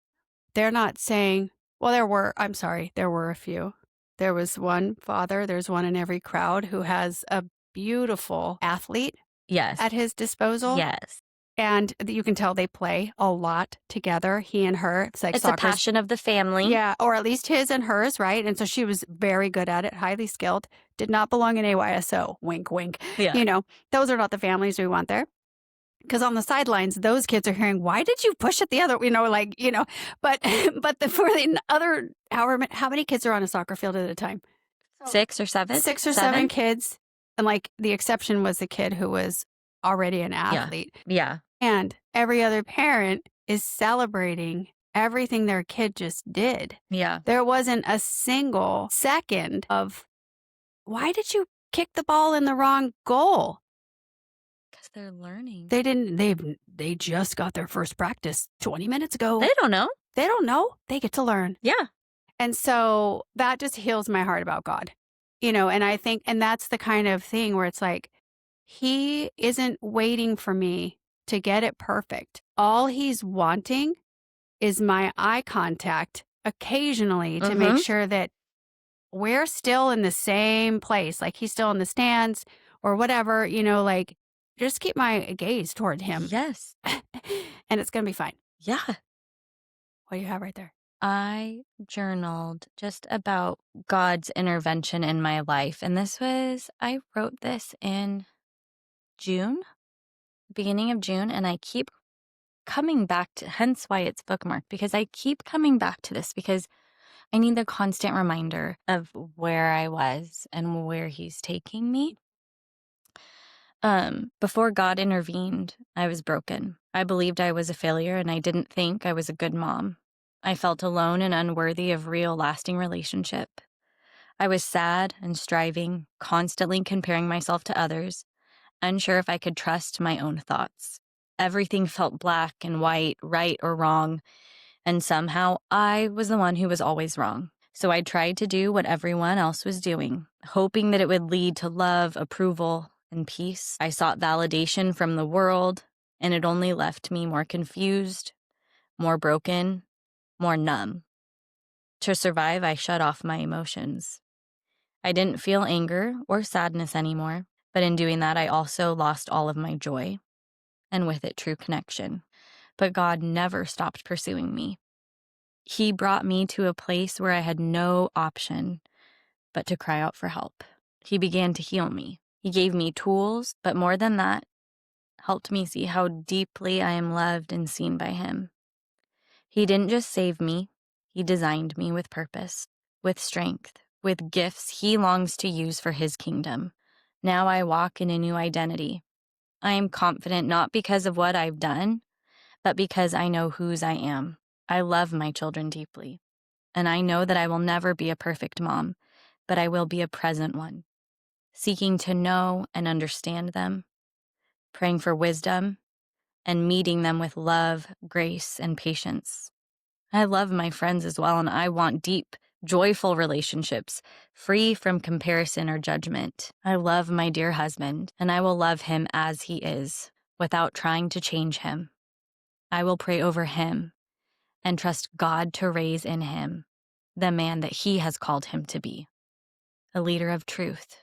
They're not saying, well, there were a few. There was one father, there's one in every crowd who has a beautiful athlete Yes. at his disposal. Yes. And you can tell they play a lot together, he and her. It's like It's a passion of the family. Yeah, or at least his and hers, right? And so she was very good at it, highly skilled, did not belong in AYSO. Wink, wink. Yeah. Those are not the families we want there. Because on the sidelines, those kids are hearing, why did you push it the other, but for the other hour, how many kids are on a soccer field at a time? 6 or 7? 6 or 7 kids. And the exception was the kid who was already an athlete. Yeah. And every other parent is celebrating everything their kid just did. Yeah. There wasn't a single second of, why did you kick the ball in the wrong goal? Because they're learning. They just got their first practice 20 minutes ago. They don't know. They don't know. They get to learn. Yeah. And so that just heals my heart about God. And I think, and that's the kind of thing where it's like, he isn't waiting for me to get it perfect. All he's wanting is my eye contact occasionally to make sure that we're still in the same place. Like he's still in the stands or whatever, just keep my gaze toward him. Yes. And it's going to be fine. Yeah. What do you have right there? I journaled just about God's intervention in my life. And I wrote this in June, beginning of June. And I keep coming back to, hence why it's bookmarked, because I keep coming back to this because I need the constant reminder of where I was and where he's taking me. Before God intervened, I was broken. I believed I was a failure and I didn't think I was a good mom. I felt alone and unworthy of real, lasting relationship. I was sad and striving, constantly comparing myself to others, unsure if I could trust my own thoughts. Everything felt black and white, right or wrong, and somehow I was the one who was always wrong. So I tried to do what everyone else was doing, hoping that it would lead to love, approval, and peace. I sought validation from the world, and it only left me more confused, more broken, more numb. To survive, I shut off my emotions. I didn't feel anger or sadness anymore, but in doing that, I also lost all of my joy, and with it, true connection. But God never stopped pursuing me. He brought me to a place where I had no option but to cry out for help. He began to heal me. He gave me tools, but more than that, helped me see how deeply I am loved and seen by Him. He didn't just save me, He designed me with purpose, with strength, with gifts He longs to use for His kingdom. Now I walk in a new identity. I am confident not because of what I've done, but because I know whose I am. I love my children deeply, and I know that I will never be a perfect mom, but I will be a present one, seeking to know and understand them, praying for wisdom, and meeting them with love, grace, and patience. I love my friends as well, and I want deep, joyful relationships, free from comparison or judgment. I love my dear husband, and I will love him as he is, without trying to change him. I will pray over him and trust God to raise in him the man that He has called him to be, a leader of truth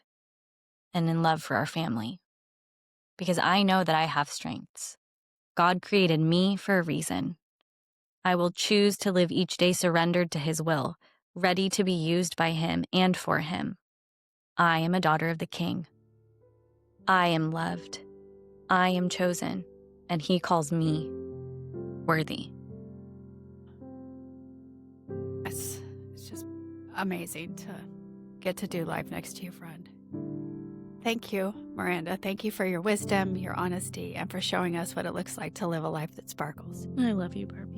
and in love for our family. Because I know that I have strengths. God created me for a reason. I will choose to live each day surrendered to His will, ready to be used by Him and for Him. I am a daughter of the King. I am loved. I am chosen, and He calls me worthy. It's just amazing to get to do life next to you, friend. Thank you, Miranda. Thank you for your wisdom, your honesty, and for showing us what it looks like to live a life that sparkles. I love you, Barb.